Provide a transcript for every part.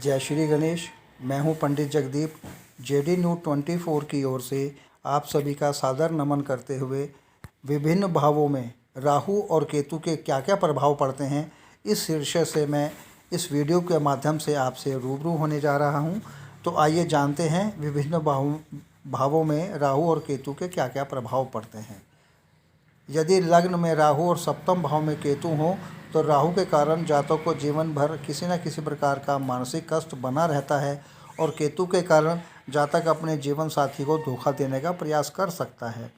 जय श्री गणेश। मैं हूं पंडित जगदीप। जेडी न्यूज़ 24 की ओर से आप सभी का सादर नमन करते हुए विभिन्न भावों में राहु और केतु के क्या क्या प्रभाव पड़ते हैं, इस शीर्षक से मैं इस वीडियो के माध्यम से आपसे रूबरू होने जा रहा हूं। तो आइए जानते हैं विभिन्न भावों में राहु और केतु के क्या क्या प्रभाव पड़ते हैं। यदि लग्न में राहु और सप्तम भाव में केतु हो तो राहु के कारण जातक को जीवन भर किसी न किसी प्रकार का मानसिक कष्ट बना रहता है और केतु के कारण जातक अपने जीवन साथी को धोखा देने का प्रयास कर सकता है।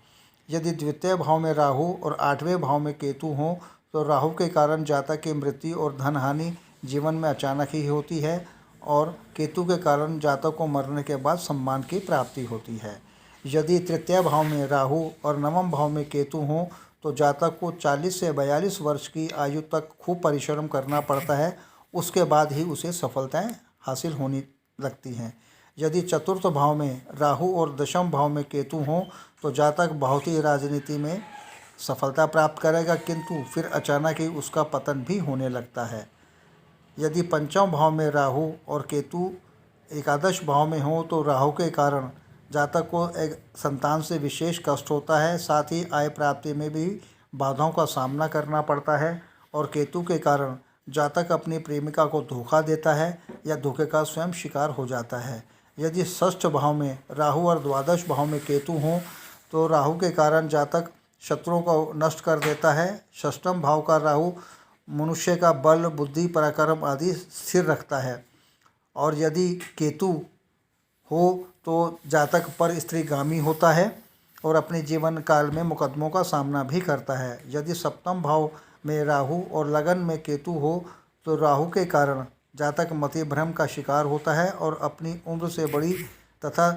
यदि द्वितीय भाव में राहु और आठवें भाव में केतु हो तो राहु के कारण जातक की मृत्यु और धन हानि जीवन में अचानक ही होती है और केतु के कारण जातक को मरने के बाद सम्मान की प्राप्ति होती है। यदि तृतीय भाव में राहु और नवम भाव में केतु हों तो जातक को 40 से 42 वर्ष की आयु तक खूब परिश्रम करना पड़ता है, उसके बाद ही उसे सफलताएं हासिल होने लगती हैं। यदि चतुर्थ भाव में राहु और दशम भाव में केतु हों तो जातक भौतिक राजनीति में सफलता प्राप्त करेगा, किंतु फिर अचानक ही उसका पतन भी होने लगता है। यदि पंचम भाव में राहु और केतु एकादश भाव में हो तो राहु के कारण जातक को एक संतान से विशेष कष्ट होता है, साथ ही आय प्राप्ति में भी बाधाओं का सामना करना पड़ता है और केतु के कारण जातक अपनी प्रेमिका को धोखा देता है या धोखे का स्वयं शिकार हो जाता है। यदि षष्ठ भाव में राहु और द्वादश भाव में केतु हों तो राहु के कारण जातक शत्रुओं को नष्ट कर देता है। षष्ठम भाव का राहु मनुष्य का बल, बुद्धि, पराक्रम आदि स्थिर रखता है और यदि केतु हो तो जातक पर स्त्रीगामी होता है और अपने जीवन काल में मुकदमों का सामना भी करता है। यदि सप्तम भाव में राहु और लगन में केतु हो तो राहु के कारण जातक मति भ्रम का शिकार होता है और अपनी उम्र से बड़ी तथा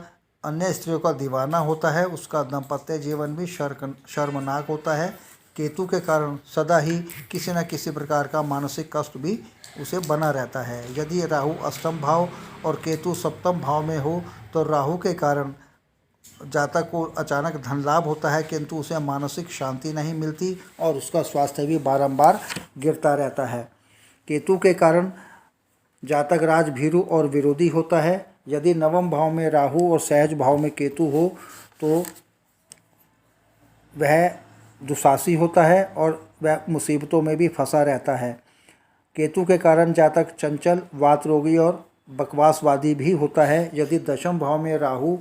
अन्य स्त्रियों का दीवाना होता है। उसका दाम्पत्य जीवन भी शर्मनाक होता है। केतु के कारण सदा ही किसी न किसी प्रकार का मानसिक कष्ट भी उसे बना रहता है। यदि राहु अष्टम भाव और केतु सप्तम भाव में हो तो राहु के कारण जातक को अचानक धन लाभ होता है, किंतु उसे मानसिक शांति नहीं मिलती और उसका स्वास्थ्य भी बारंबार गिरता रहता है। केतु के कारण जातक राजभीरु और विरोधी होता है। यदि नवम भाव में राहु और सहज भाव में केतु हो तो वह दुसासी होता है और वह मुसीबतों में भी फंसा रहता है। केतु के कारण जातक चंचल, वात रोगी और बकवासवादी भी होता है। यदि दशम भाव में राहु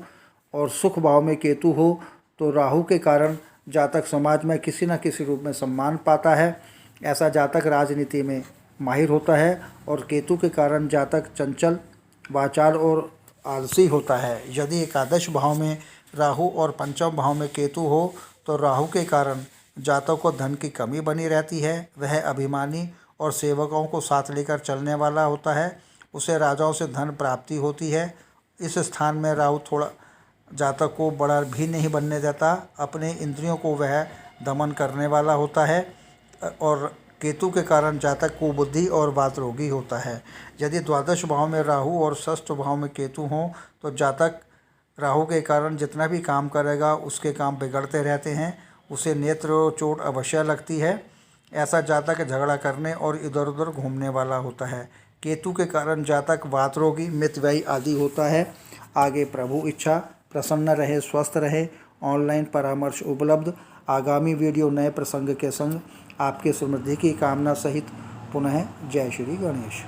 और सुख भाव में केतु हो तो राहु के कारण जातक समाज में किसी न किसी रूप में सम्मान पाता है। ऐसा जातक राजनीति में माहिर होता है और केतु के कारण जातक चंचल, वाचाल और आलसी होता है। यदि एकादश भाव में राहु और पंचम भाव में केतु हो तो राहु के कारण जातक को धन की कमी बनी रहती है। वह अभिमानी और सेवकों को साथ लेकर चलने वाला होता है। उसे राजाओं से धन प्राप्ति होती है। इस स्थान में राहु थोड़ा जातक को बड़ा भी नहीं बनने देता। अपने इंद्रियों को वह दमन करने वाला होता है और केतु के कारण जातक को बुद्धि और वात रोगी होता है। यदि द्वादश भाव में राहु और षष्ठ भाव में केतु हों तो जातक राहु के कारण जितना भी काम करेगा उसके काम बिगड़ते रहते हैं। उसे नेत्र चोट अवश्य लगती है। ऐसा जातक झगड़ा करने और इधर उधर घूमने वाला होता है। केतु के कारण जातक वात रोगी, मितव्ययी आदि होता है। आगे प्रभु इच्छा, प्रसन्न रहे, स्वस्थ रहे। ऑनलाइन परामर्श उपलब्ध। आगामी वीडियो नए प्रसंग के संग आपके समृद्धि की कामना सहित। पुनः जय श्री गणेश।